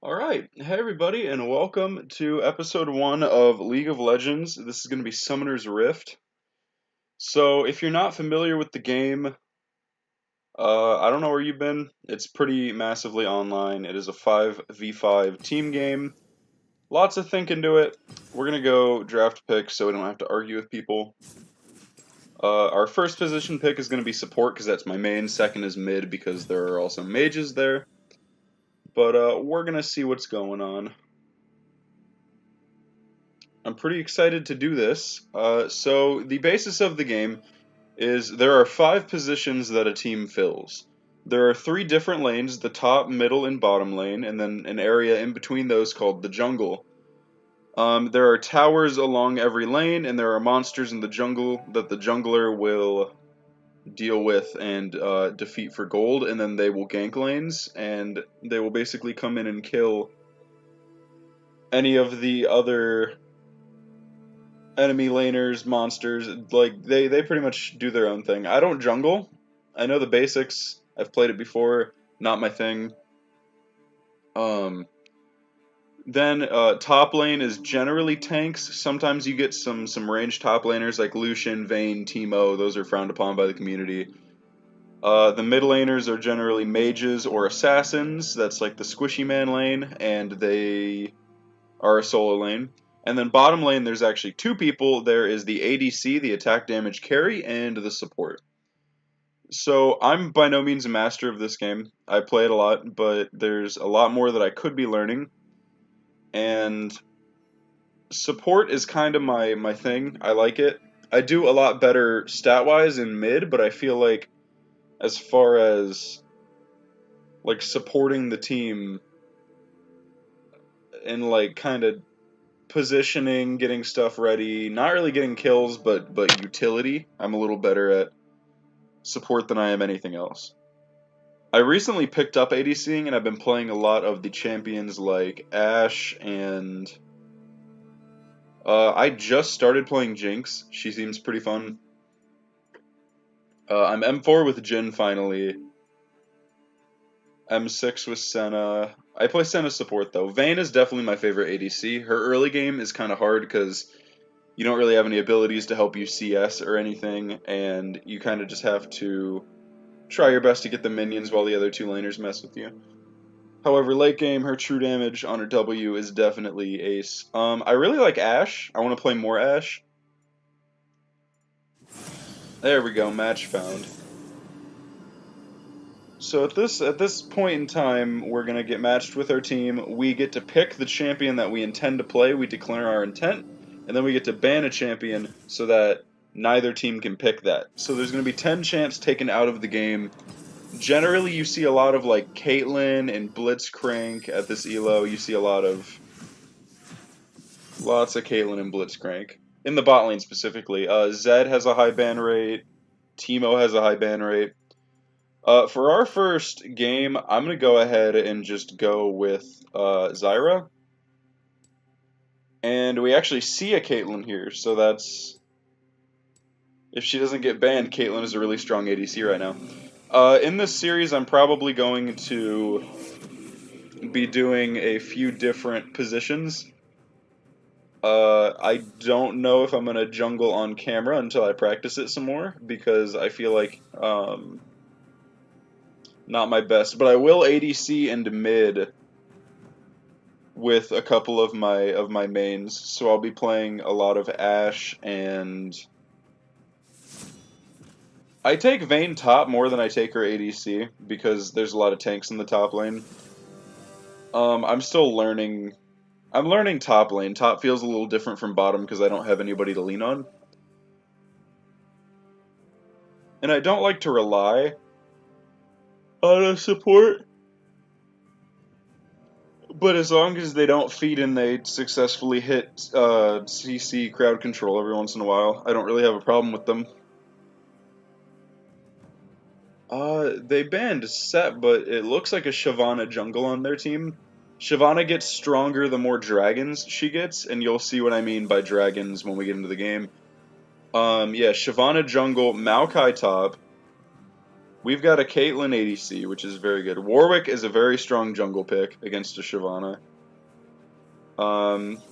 Alright, hey everybody, and welcome to episode 1 of League of Legends. This is going to be Summoner's Rift. So, if you're not familiar with the game, I don't know where you've been. It's pretty massively online. It is a 5v5 team game. Lots of thinking to it. We're going to go draft pick so we don't have to argue with people. Our first position pick is going to be support because that's my main. Second is mid because there are also mages there. But we're going to see what's going on. I'm pretty excited to do this. So the basis of the game is there are 5 positions that a team fills. There are 3 different lanes, the top, middle, and bottom lane, and then an area in between those called the jungle. There are towers along every lane, and there are monsters in the jungle that the jungler will deal with and defeat for gold, and then they will gank lanes, and they will basically come in and kill any of the other enemy laners, monsters, like they pretty much do their own thing. I don't jungle. I know the basics. I've played it before. Not my thing. Um, then top lane is generally tanks. Sometimes you get some ranged top laners like Lucian, Vayne, Teemo. Those are frowned upon by the community. The mid laners are generally mages or assassins. That's like the squishy man lane, and they are a solo lane. And then bottom lane, there's actually 2 people. There is the ADC, the attack damage carry, and the support. So I'm by no means a master of this game. I play it a lot, but there's a lot more that I could be learning. And support is kind of my thing. I like it. I do a lot better stat-wise in mid, but I feel like as far as like supporting the team and like kind of positioning, getting stuff ready, not really getting kills, but utility. I'm a little better at support than I am anything else. I recently picked up ADCing and I've been playing a lot of the champions like Ashe and I just started playing Jinx. She seems pretty fun. I'm M4 with Jhin finally. M6 with Senna. I play Senna support though. Vayne is definitely my favorite ADC. Her early game is kind of hard because you don't really have any abilities to help you CS or anything, and you kind of just have to try your best to get the minions while the other 2 laners mess with you. However, late game, her true damage on her W is definitely ace. I really like Ashe. I want to play more Ashe. There we go, match found. So at this point in time, we're gonna get matched with our team. We get to pick the champion that we intend to play. We declare our intent, and then we get to ban a champion so that neither team can pick that. So there's gonna be 10 champs taken out of the game. Generally, you see a lot of like Caitlyn and Blitzcrank at this elo. You see lots of Caitlyn and Blitzcrank in the bot lane specifically. Zed has a high ban rate. Teemo has a high ban rate. For our first game, I'm going to go ahead and just go with Zyra. And we actually see a Caitlyn here, so that's... If she doesn't get banned, Caitlyn is a really strong ADC right now. In this series, I'm probably going to be doing a few different positions. I don't know if I'm going to jungle on camera until I practice it some more, because I feel like... not my best, but I will ADC into mid with a couple of my mains. So I'll be playing a lot of Ashe, and I take Vayne top more than I take her ADC because there's a lot of tanks in the top lane. I'm still learning. I'm learning top lane. Top feels a little different from bottom because I don't have anybody to lean on. And I don't like to rely on a support. But as long as they don't feed and they successfully hit CC crowd control every once in a while, I don't really have a problem with them. They banned Set, but it looks like a Shyvana jungle on their team. Shyvana gets stronger the more dragons she gets, and you'll see what I mean by dragons when we get into the game. Yeah, Shyvana jungle, Maokai top. We've got a Caitlyn ADC, which is very good. Warwick is a very strong jungle pick against a Shyvana.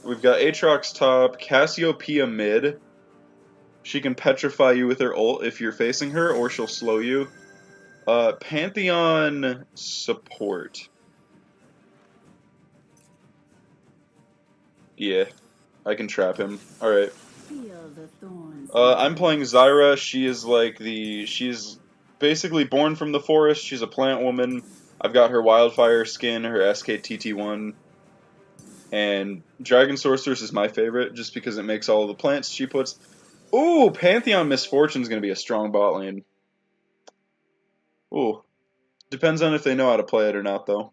We've got Aatrox top, Cassiopeia mid. She can petrify you with her ult if you're facing her, or she'll slow you. Pantheon support. Yeah, I can trap him. Alright. I'm playing Zyra. She's basically born from the forest. She's a plant woman. I've got her wildfire skin, her SKTT1, and Dragon Sorceress is my favorite just because it makes all of the plants she puts. Ooh, Pantheon Misfortune's gonna be a strong bot lane. Ooh. Depends on if they know how to play it or not, though.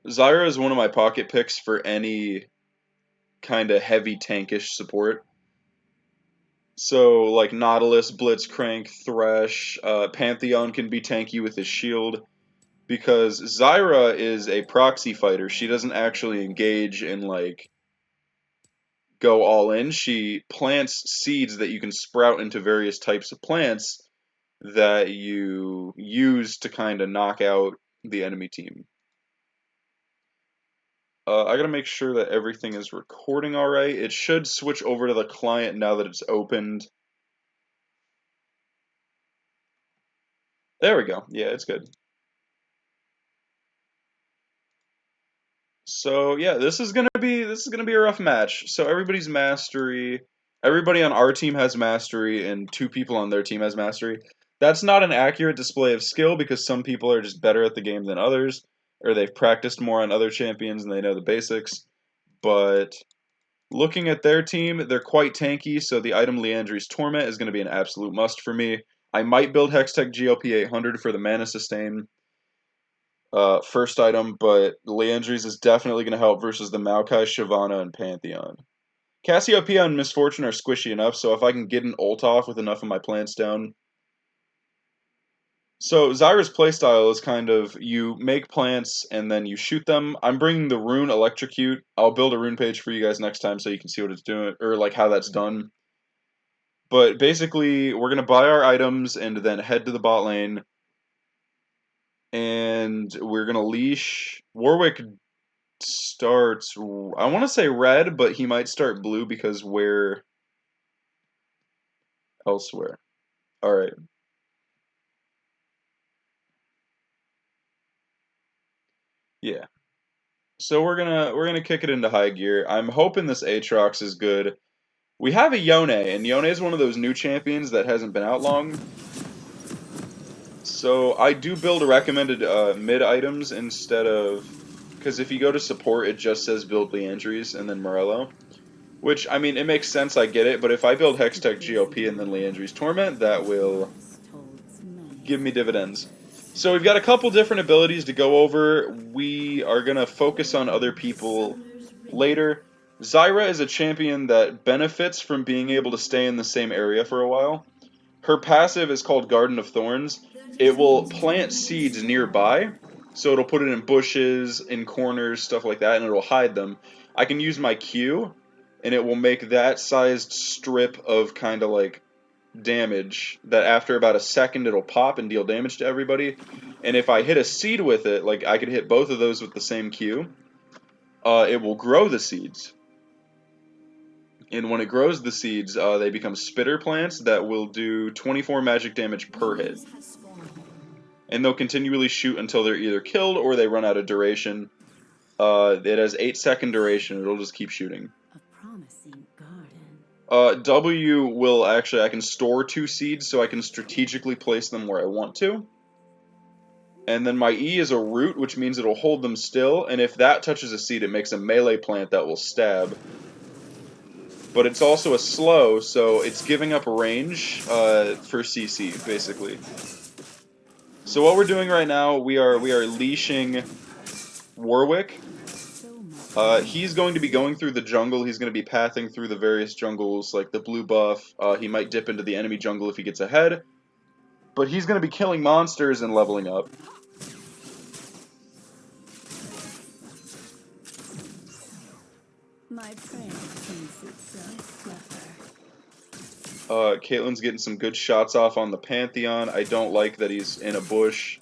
Zyra is one of my pocket picks for any kind of heavy tankish support. So, like Nautilus, Blitzcrank, Thresh, Pantheon can be tanky with his shield. Because Zyra is a proxy fighter. She doesn't actually engage and, like, go all in. She plants seeds that you can sprout into various types of plants that you use to kind of knock out the enemy team. I gotta make sure that everything is recording alright. It should switch over to the client now that it's opened. There we go. Yeah, it's good. So yeah, this is gonna be a rough match. So everybody on our team has mastery, and 2 people on their team has mastery. That's not an accurate display of skill because some people are just better at the game than others, or they've practiced more on other champions and they know the basics. But looking at their team, they're quite tanky, so the item Liandry's Torment is going to be an absolute must for me. I might build Hextech GLP 800 for the mana sustain first item, but Liandry's is definitely going to help versus the Maokai, Shyvana, and Pantheon. Cassiopeia and Misfortune are squishy enough, so if I can get an ult off with enough of my plants down. So Zyra's playstyle is kind of you make plants and then you shoot them. I'm bringing the rune Electrocute. I'll build a rune page for you guys next time so you can see what it's doing or like how that's done. But basically, we're gonna buy our items and then head to the bot lane, and we're gonna leash. Warwick starts. I want to say red, but he might start blue because we're elsewhere. All right. Yeah. So we're gonna kick it into high gear. I'm hoping this Aatrox is good. We have a Yone, and Yone is one of those new champions that hasn't been out long. So I do build recommended mid items instead of, because if you go to support, it just says build Leandries and then Morello. Which, I mean, it makes sense, I get it, but if I build Hextech GOP and then Leandry's Torment, that will give me dividends. So we've got a couple different abilities to go over. We are going to focus on other people later. Zyra is a champion that benefits from being able to stay in the same area for a while. Her passive is called Garden of Thorns. It will plant seeds nearby, so it'll put it in bushes, in corners, stuff like that, and it'll hide them. I can use my Q, and it will make that sized strip of kind of like damage that after about a second it'll pop and deal damage to everybody. And if I hit a seed with it, like I could hit both of those with the same Q, it will grow the seeds. And when it grows the seeds, they become spitter plants that will do 24 magic damage per hit. And they'll continually shoot until they're either killed or they run out of duration. It has 8-second duration. It'll just keep shooting. W will actually, I can store 2 seeds so I can strategically place them where I want to. And then my E is a root, which means it'll hold them still. And if that touches a seed, it makes a melee plant that will stab. But it's also a slow, so it's giving up range for CC, basically. So what we're doing right now, we are leashing Warwick. He's going to be going through the jungle. He's going to be pathing through the various jungles, like the blue buff. He might dip into the enemy jungle if he gets ahead. But he's going to be killing monsters and leveling up. My friend thinks it's so clever. Caitlyn's getting some good shots off on the Pantheon. I don't like that he's in a bush.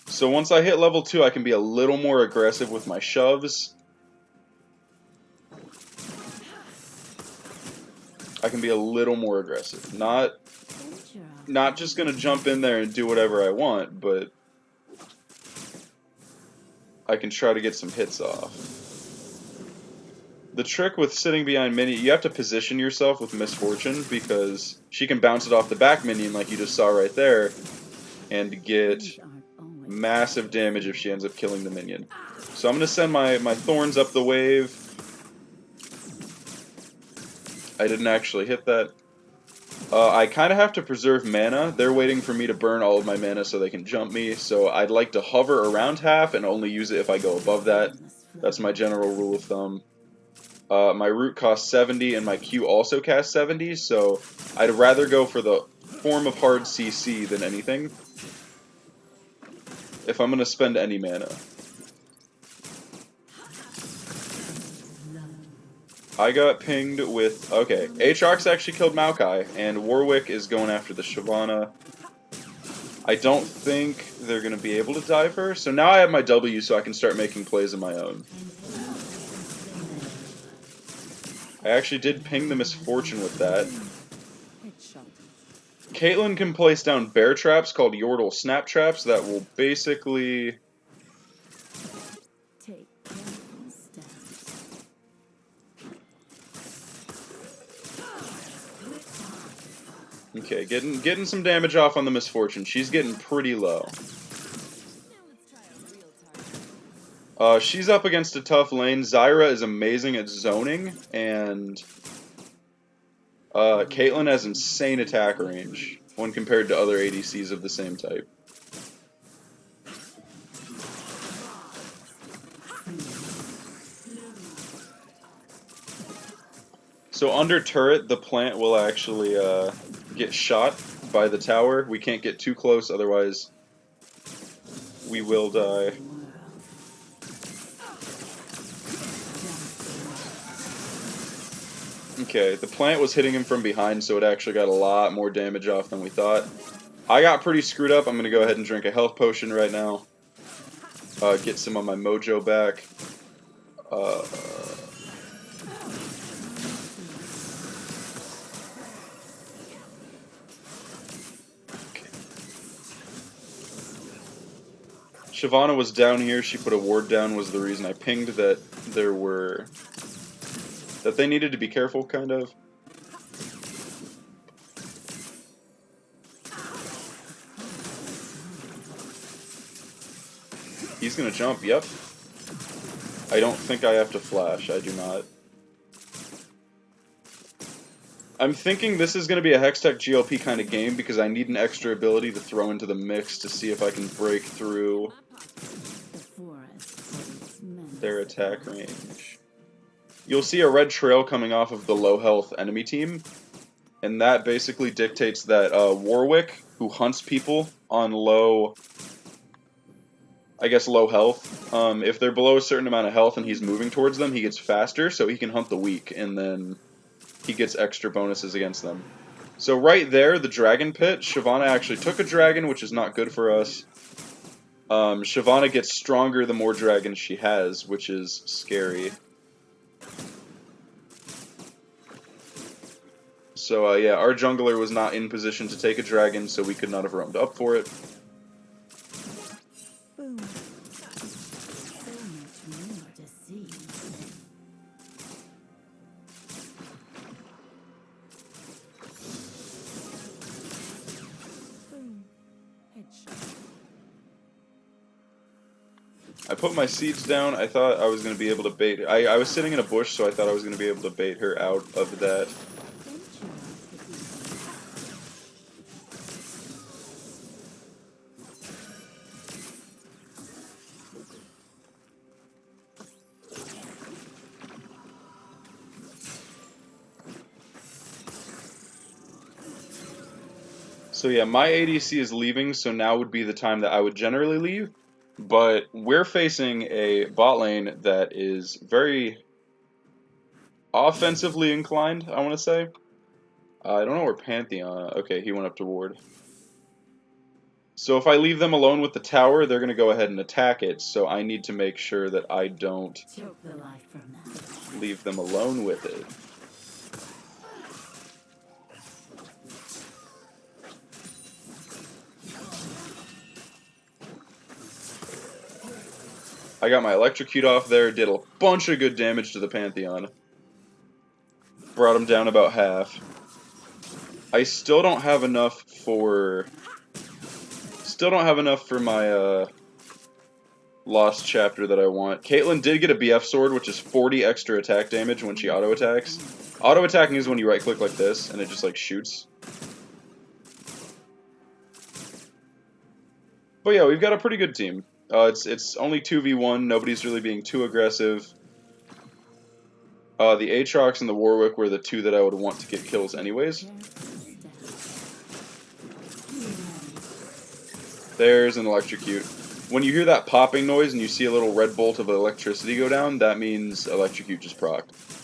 So once I hit level 2, I can be a little more aggressive with my shoves. I can be a little more aggressive. Not just gonna jump in there and do whatever I want, but I can try to get some hits off. The trick with sitting behind Minion, you have to position yourself with Misfortune, because she can bounce it off the back minion like you just saw right there, and get massive damage if she ends up killing the minion. So I'm going to send my thorns up the wave. I didn't actually hit that. I kind of have to preserve mana. They're waiting for me to burn all of my mana so they can jump me, so I'd like to hover around half and only use it if I go above that. That's my general rule of thumb. My root costs 70 and my Q also casts 70, so I'd rather go for the form of hard CC than anything if I'm going to spend any mana. I got pinged with... Okay, Aatrox actually killed Maokai, and Warwick is going after the Shyvana. I don't think they're going to be able to dive her, so now I have my W so I can start making plays of my own. I actually did ping the Misfortune with that. Caitlyn can place down bear traps called Yordle Snap Traps that will basically... Okay, getting some damage off on the Misfortune. She's getting pretty low. She's up against a tough lane. Zyra is amazing at zoning, and Caitlyn has insane attack range when compared to other ADCs of the same type. So under turret, the plant will actually get shot by the tower. We can't get too close, otherwise we will die. Okay, the plant was hitting him from behind, so it actually got a lot more damage off than we thought. I got pretty screwed up. I'm going to go ahead and drink a health potion right now. Get some of my mojo back. Shyvana was down here. She put a ward down, was the reason I pinged that that they needed to be careful, kind of. He's gonna jump, yep. I don't think I have to flash, I do not. I'm thinking this is gonna be a Hextech GLP kind of game because I need an extra ability to throw into the mix to see if I can break through their attack range. You'll see a red trail coming off of the low health enemy team, and that basically dictates that Warwick, who hunts people on low health, if they're below a certain amount of health and he's moving towards them, he gets faster, so he can hunt the weak, and then he gets extra bonuses against them. So right there, the dragon pit, Shyvana actually took a dragon, which is not good for us. Shyvana gets stronger the more dragons she has, which is scary. So yeah, our jungler was not in position to take a dragon, so we could not have roamed up for it. I put my seeds down. I thought I was going to be able to bait her. I was sitting in a bush, so I thought I was going to be able to bait her out of that. So yeah, my ADC is leaving, so now would be the time that I would generally leave. But we're facing a bot lane that is very offensively inclined, I want to say. I don't know where Pantheon... Okay, he went up to ward. So if I leave them alone with the tower, they're going to go ahead and attack it, so I need to make sure that I don't leave them alone with it. I got my electrocute off there, did a bunch of good damage to the Pantheon. Brought him down about half. I still don't have enough for... my, Lost Chapter that I want. Caitlyn did get a BF sword, which is 40 extra attack damage when she auto-attacks. Auto-attacking is when you right-click like this, and it just, like, shoots. But yeah, we've got a pretty good team. It's only 2v1, nobody's really being too aggressive. The Aatrox and the Warwick were the two that I would want to get kills anyways. There's an electrocute. When you hear that popping noise and you see a little red bolt of electricity go down, that means electrocute just procced.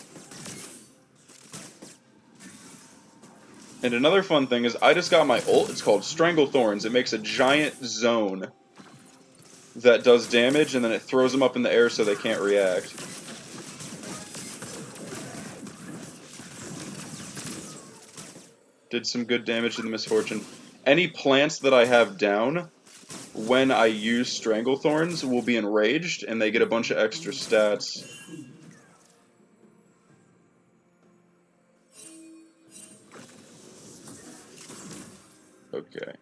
And another fun thing is I just got my ult. It's called Strangle Thorns. It makes a giant zone that does damage, and then it throws them up in the air so they can't react. Did some good damage to the Misfortune. Any plants that I have down, when I use Strangle Thorns, will be enraged, and they get a bunch of extra stats. Okay.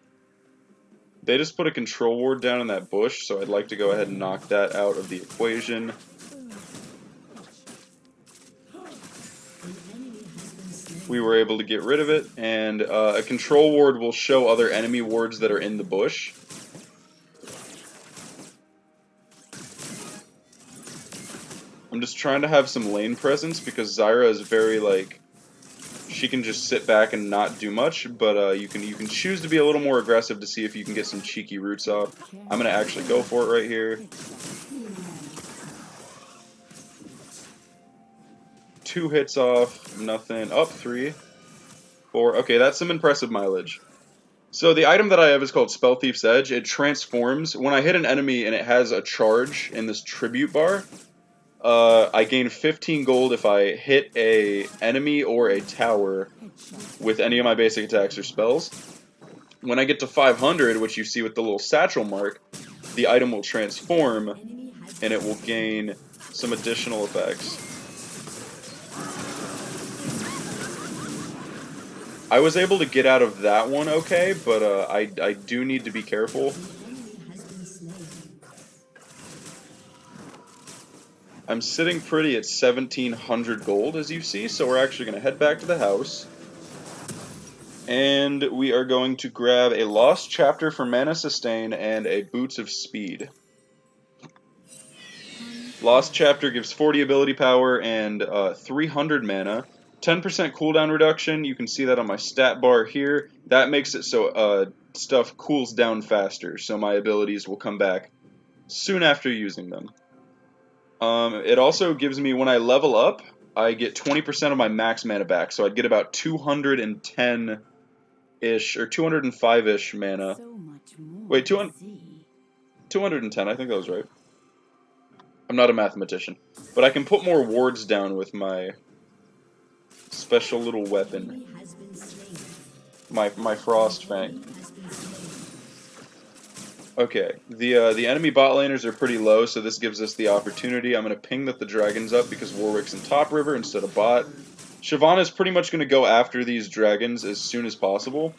They just put a control ward down in that bush, so I'd like to go ahead and knock that out of the equation. We were able to get rid of it, and a control ward will show other enemy wards that are in the bush. I'm just trying to have some lane presence, because Zyra is very, like... She can just sit back and not do much, but you can choose to be a little more aggressive to see if you can get some cheeky roots off. I'm going to actually go for it right here. 2 hits off, nothing. Up 3. 4. Okay, that's some impressive mileage. So the item that I have is called Spell Thief's Edge. It transforms. When I hit an enemy and it has a charge in this tribute bar, I gain 15 gold if I hit a enemy or a tower with any of my basic attacks or spells. When I get to 500, which you see with the little satchel mark, the item will transform, and it will gain some additional effects. I was able to get out of that one okay, but I do need to be careful. I'm sitting pretty at 1,700 gold, as you see, so we're actually going to head back to the house. And we are going to grab a Lost Chapter for Mana Sustain and a Boots of Speed. Lost Chapter gives 40 ability power and 300 mana. 10% cooldown reduction, you can see that on my stat bar here. That makes it so stuff cools down faster, so my abilities will come back soon after using them. It also gives me, when I level up, I get 20% of my max mana back, so I'd get about 210-ish, or 205-ish mana. Wait, 210, I think that was right. I'm not a mathematician. But I can put more wards down with my special little weapon. My Frost Fang. Okay, the enemy bot laners are pretty low, so this gives us the opportunity. I'm going to ping that the dragon's up because Warwick's in top river instead of bot. Shyvana's pretty much going to go after these dragons as soon as possible.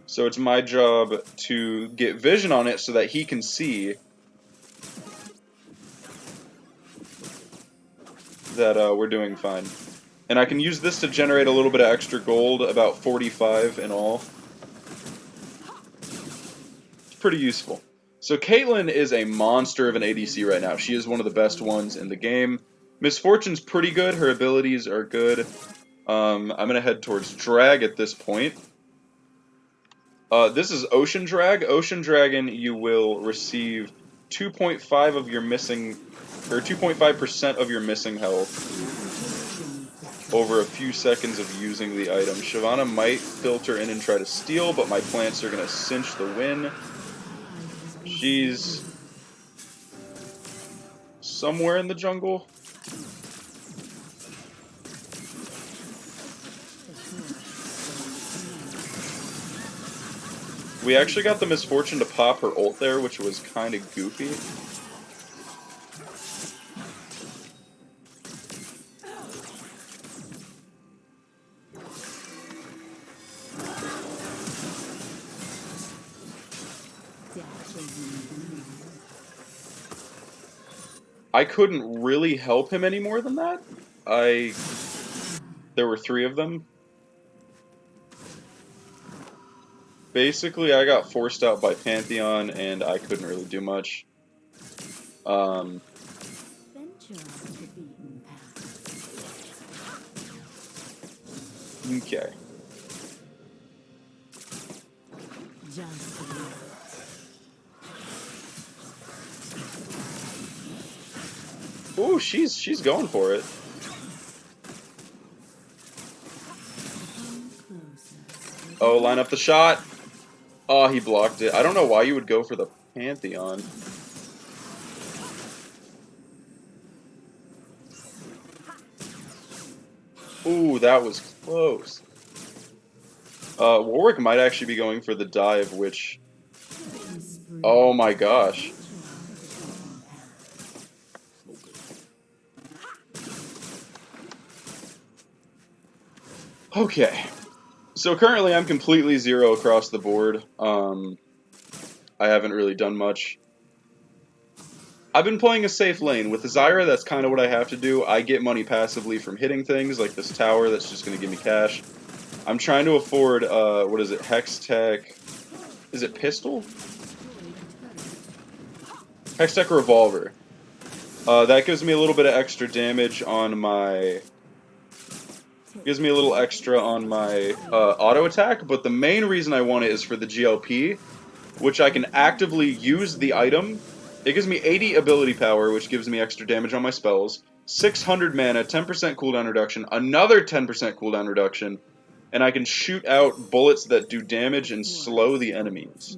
So it's my job to get vision on it so that he can see that we're doing fine. And I can use this to generate a little bit of extra gold, about 45 in all. Pretty useful. So Caitlyn is a monster of an ADC right now. She is one of the best ones in the game. Misfortune's pretty good. Her abilities are good. I'm going to head towards Drag at this point. This is Ocean Drag. Ocean Dragon, you will receive 2.5 of your missing, or 2.5% of your missing health. over a few seconds of using the item. Shyvana might filter in and try to steal, but my plants are going to cinch the win. She's somewhere in the jungle. We actually got the misfortune to pop her ult there, which was kind of goofy. I couldn't really help him any more than that. There were 3 of them. Basically, I got forced out by Pantheon, and I couldn't really do much. Okay. Ooh, she's going for it. Oh, line up the shot. Oh, he blocked it. I don't know why you would go for the Pantheon. Ooh, that was close. Warwick might actually be going for the dive, which... Oh my gosh. Okay. So currently I'm completely 0 across the board. I haven't really done much. I've been playing a safe lane. With the Zyra, that's kind of what I have to do. I get money passively from hitting things, like this tower that's just going to give me cash. I'm trying to afford, what is it, Hex Tech... Is it Pistol? Hex Tech Revolver. That gives me a little bit of extra damage on my... Gives me a little extra on my auto attack, but the main reason I want it is for the GLP, which I can actively use the item. It gives me 80 ability power, which gives me extra damage on my spells, 600 mana, 10% cooldown reduction, another 10% cooldown reduction, and I can shoot out bullets that do damage and slow the enemies.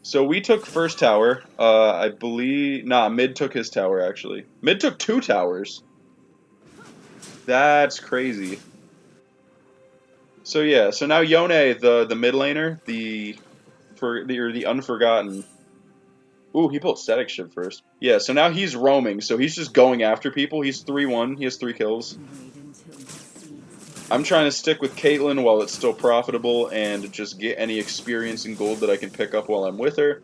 So we took first tower. I believe... Nah, mid took his tower, actually. Mid took 2 towers. That's crazy. So yeah, so now Yone, the mid laner, the Unforgotten. Ooh, he pulled Static Shiv first. Yeah, so now he's roaming, so he's just going after people. He's 3-1, he has 3 kills. I'm trying to stick with Caitlyn while it's still profitable and just get any experience and gold that I can pick up while I'm with her.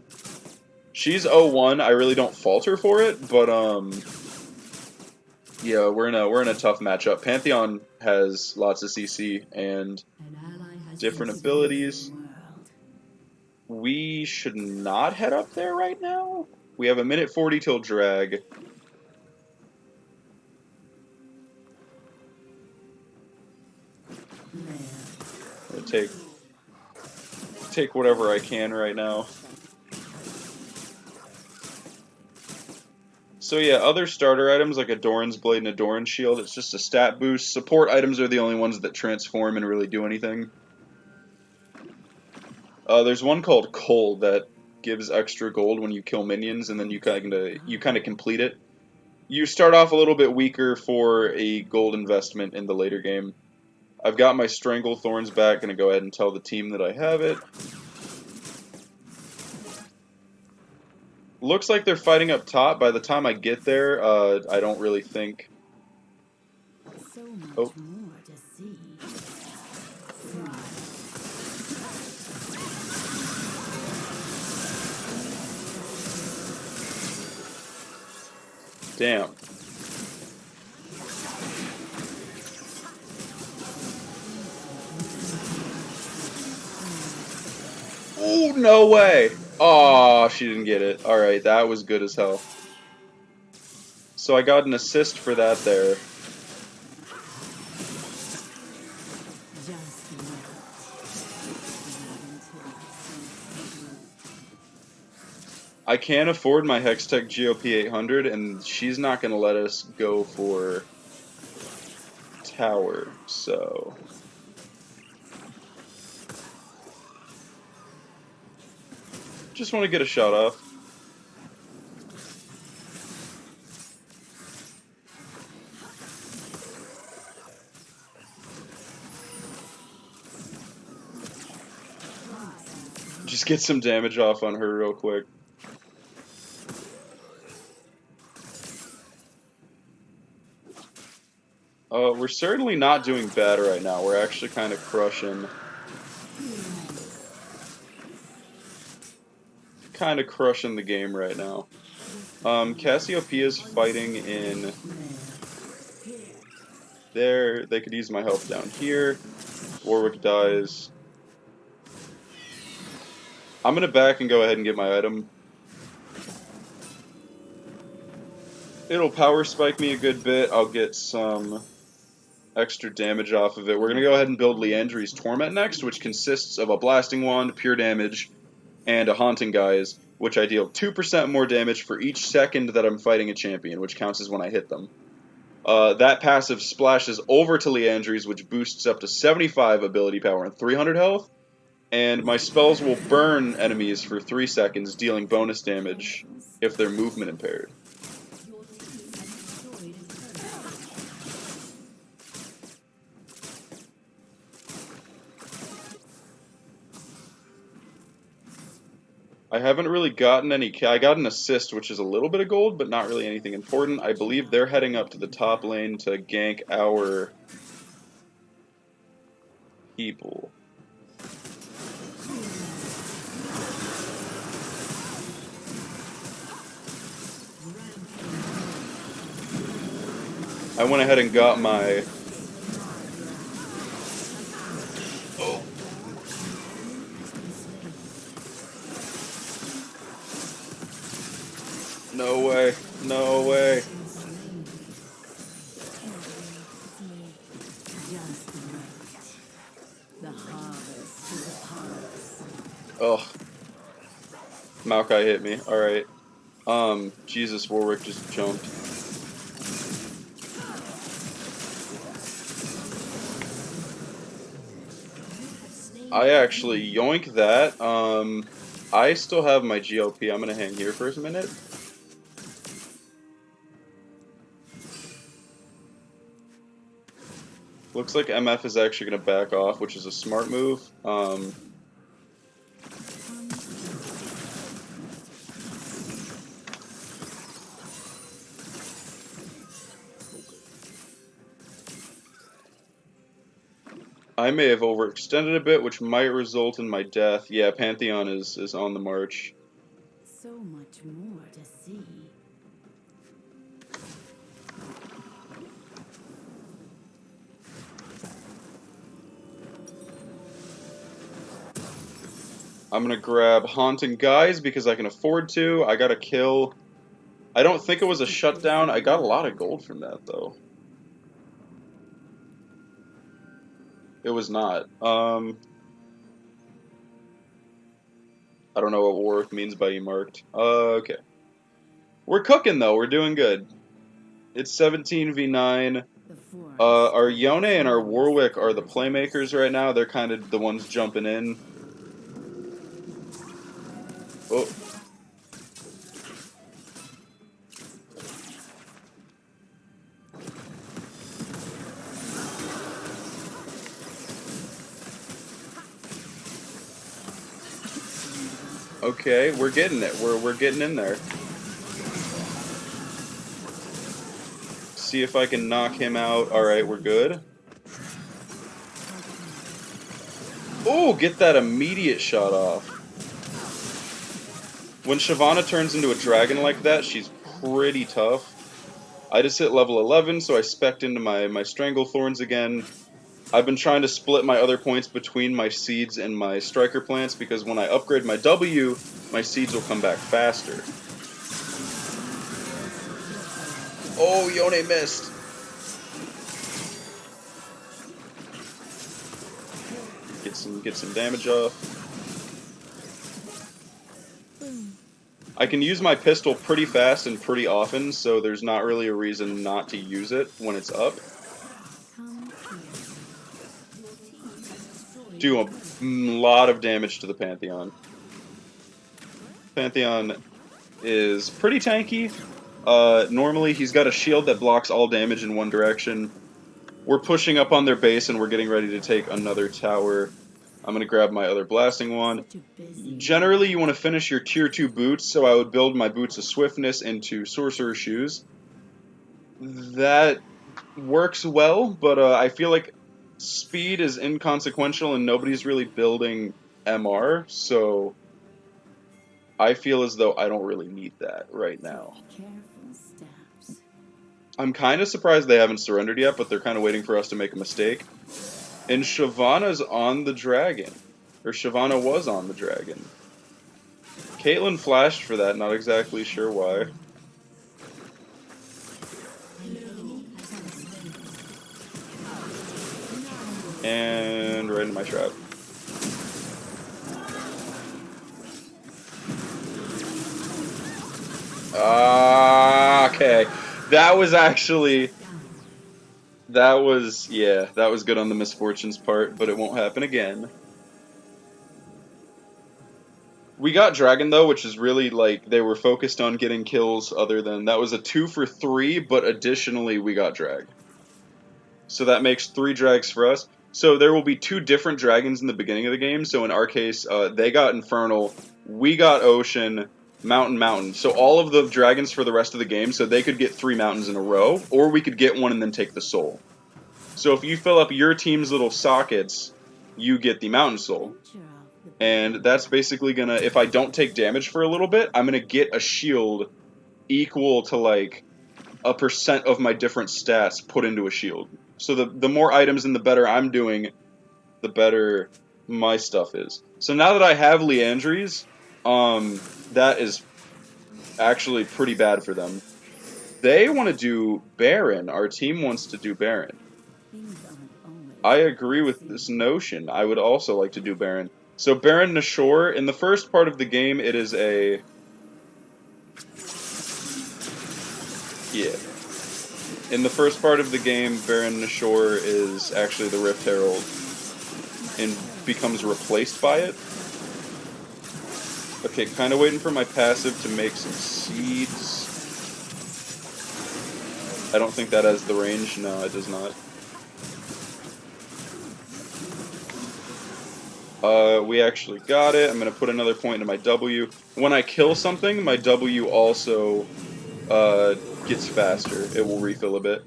She's 0-1, I really don't fault her for it, but yeah, we're in a tough matchup. Pantheon has lots of CC and different abilities. We should not head up there right now. We have a minute 40 till drag. I'm gonna take whatever I can right now. So yeah, other starter items like a Doran's Blade and a Doran's Shield, it's just a stat boost. Support items are the only ones that transform and really do anything. There's one called Cold that gives extra gold when you kill minions, and then you kind of complete it. You start off a little bit weaker for a gold investment in the later game. I've got my Strangle Thorns back. Gonna go ahead and tell the team that I have it. Looks like they're fighting up top. By the time I get there, I don't really think. Oh. Damn. Oh, no way. Oh, she didn't get it. Alright, that was good as hell. So I got an assist for that there. I can't afford my Hextech GOP 800, and she's not going to let us go for tower, so... Just want to get a shot off. Just get some damage off on her real quick. We're certainly not doing bad right now. We're actually kind of crushing the game right now. Cassiopeia's fighting in there. They could use my help down here. Warwick dies. I'm gonna back and go ahead and get my item. It'll power spike me a good bit. I'll get some extra damage off of it. We're gonna go ahead and build Liandry's Torment next, which consists of a Blasting Wand, pure damage, and a Haunting Guise, which I deal 2% more damage for each second that I'm fighting a champion, which counts as when I hit them. That passive splashes over to Liandry's, which boosts up to 75 ability power and 300 health, and my spells will burn enemies for 3 seconds, dealing bonus damage if they're movement impaired. I haven't really gotten any... I got an assist, which is a little bit of gold, but not really anything important. I believe they're heading up to the top lane to gank our people. I went ahead and got my... Oh. No way. No way. Oh. Maokai hit me. Alright. Jesus, Warwick just jumped. I actually yoink that. I still have my GLP. I'm gonna hang here for a minute. Looks like MF is actually gonna back off, which is a smart move. I may have overextended a bit, which might result in my death. Yeah, Pantheon is on the march. So much more to see. I'm gonna grab Haunting Guise because I can afford to. I got a kill. I don't think it was a shutdown. I got a lot of gold from that, though. It was not. I don't know what Warwick means by marked. Okay. We're cooking, though. We're doing good. It's 17v9. Our Yone and our Warwick are the playmakers right now. They're kind of the ones jumping in. Oh. Okay, we're getting it. We're getting in there. See if I can knock him out. Alright, we're good. Oh, get that immediate shot off. When Shyvana turns into a dragon like that, she's pretty tough. I just hit level 11, so I spec'd into my Stranglethorns again. I've been trying to split my other points between my seeds and my striker plants, because when I upgrade my W, my seeds will come back faster. Oh, Yone missed. Get some damage off. I can use my pistol pretty fast and pretty often, so there's not really a reason not to use it when it's up. do a lot of damage to the Pantheon. Pantheon is pretty tanky. Normally he's got a shield that blocks all damage in one direction. We're pushing up on their base and we're getting ready to take another tower. I'm going to grab my other blasting wand. Generally, you want to finish your tier 2 boots, so I would build my boots of swiftness into sorcerer shoes. That works well, but I feel like speed is inconsequential and nobody's really building MR, so I feel as though I don't really need that right now. I'm kind of surprised they haven't surrendered yet, but they're kind of waiting for us to make a mistake. And Shyvana's on the dragon. Or Shyvana was on the dragon. Caitlyn flashed for that, not exactly sure why. And right into my trap. Okay. That was actually... that was good on the Misfortunes part, but it won't happen again. We got Dragon, though, which is really, like, they were focused on getting kills other than... that was a 2 for 3, but additionally we got Drag. So that makes 3 Drags for us. So there will be 2 different dragons in the beginning of the game. So in our case, they got Infernal, we got Ocean, Mountain. So all of the dragons for the rest of the game, so they could get 3 mountains in a row, or we could get one and then take the soul. So if you fill up your team's little sockets, you get the Mountain Soul. And that's basically gonna, if I don't take damage for a little bit, I'm gonna get a shield equal to like a % of my different stats put into a shield. So the more items and the better I'm doing, the better my stuff is. So now that I have Leandries, that is actually pretty bad for them. They want to do Baron. Our team wants to do Baron. I agree with this notion. I would also like to do Baron. So Baron Nashor, in the first part of the game, it is a... yeah. In the first part of the game, Baron Nashor is actually the Rift Herald and becomes replaced by it. Okay, kind of waiting for my passive to make some seeds. I don't think that has the range. No, it does not. We actually got it. I'm going to put another point into my W. When I kill something, my W also gets faster. It will refill a bit.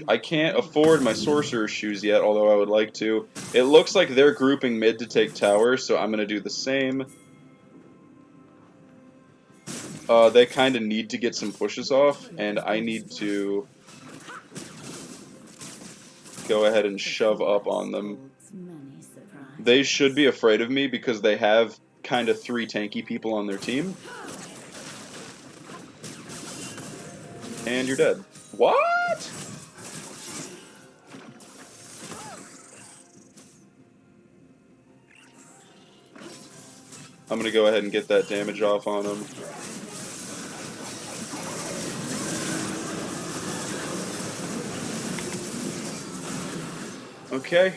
I can't afford my Sorcerer Shoes yet, although I would like to. It looks like they're grouping mid to take tower, so I'm going to do the same. They kind of need to get some pushes off, and I need to go ahead and shove up on them. They should be afraid of me because they have kind of 3 tanky people on their team. And you're dead. What? I'm going to go ahead and get that damage off on him. Okay.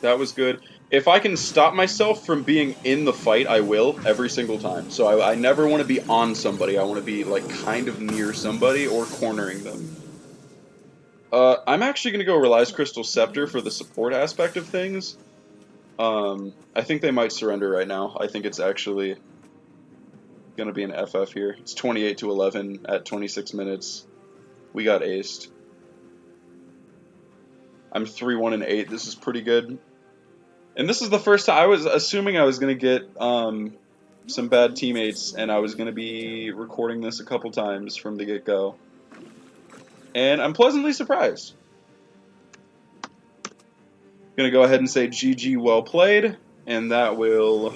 That was good. If I can stop myself from being in the fight, I will, every single time. So I never want to be on somebody. I want to be, like, kind of near somebody or cornering them. I'm actually going to go Relies Crystal Scepter for the support aspect of things. I think they might surrender right now. I think it's actually going to be an FF here. It's 28-11 at 26 minutes. We got aced. I'm 3-1-8. This is pretty good. And this is the first time I was assuming I was going to get some bad teammates, and I was going to be recording this a couple times from the get-go. And I'm pleasantly surprised. Going to go ahead and say GG, well played, and that will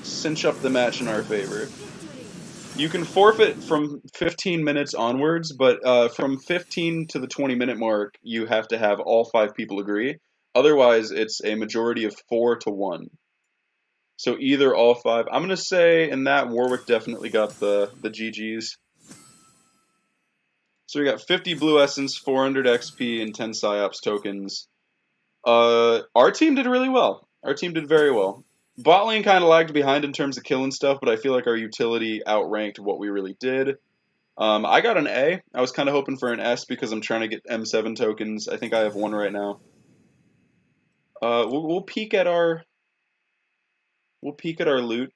cinch up the match in our favor. You can forfeit from 15 minutes onwards, but from 15 to the 20-minute mark, you have to have all 5 people agree. Otherwise, it's a majority of 4-1. So either all 5. I'm going to say in that, Warwick definitely got the GGs. So we got 50 Blue Essence, 400 XP, and 10 Psyops tokens. Our team did really well. Our team did very well. Bot lane kind of lagged behind in terms of killing stuff, but I feel like our utility outranked what we really did. I got an A. I was kind of hoping for an S because I'm trying to get M7 tokens. I think I have one right now. We'll peek at our loot.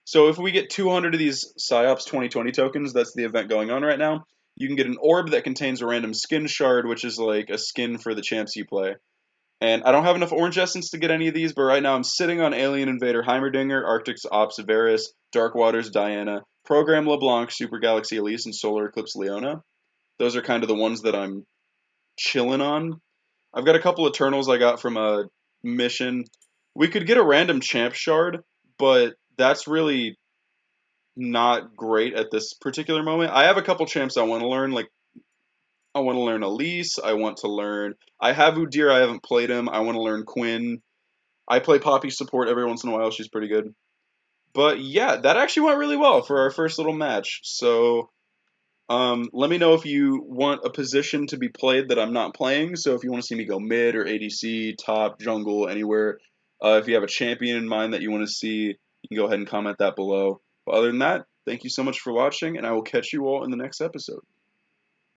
So if we get 200 of these Psyops 2020 tokens, that's the event going on right now. You can get an orb that contains a random skin shard, which is like a skin for the champs you play. And I don't have enough orange essence to get any of these, but right now I'm sitting on Alien Invader Heimerdinger, Arctic's Ops Varus, Dark Waters Diana, Program LeBlanc, Super Galaxy Elise, and Solar Eclipse Leona. Those are kind of the ones that I'm chilling on. I've got a couple Eternals I got from a mission. We could get a random champ shard, but that's really not great at this particular moment. I have a couple champs I want to learn, like I want to learn Elise, I want to learn I have Udyr, I haven't played him. I want to learn Quinn. I play Poppy support every once in a while. She's pretty good. But yeah, that actually went really well for our first little match. So let me know if you want a position to be played that I'm not playing. So if you want to see me go mid or ADC, top, jungle, anywhere. If you have a champion in mind that you want to see, you can go ahead and comment that below. But other than that, thank you so much for watching, and I will catch you all in the next episode.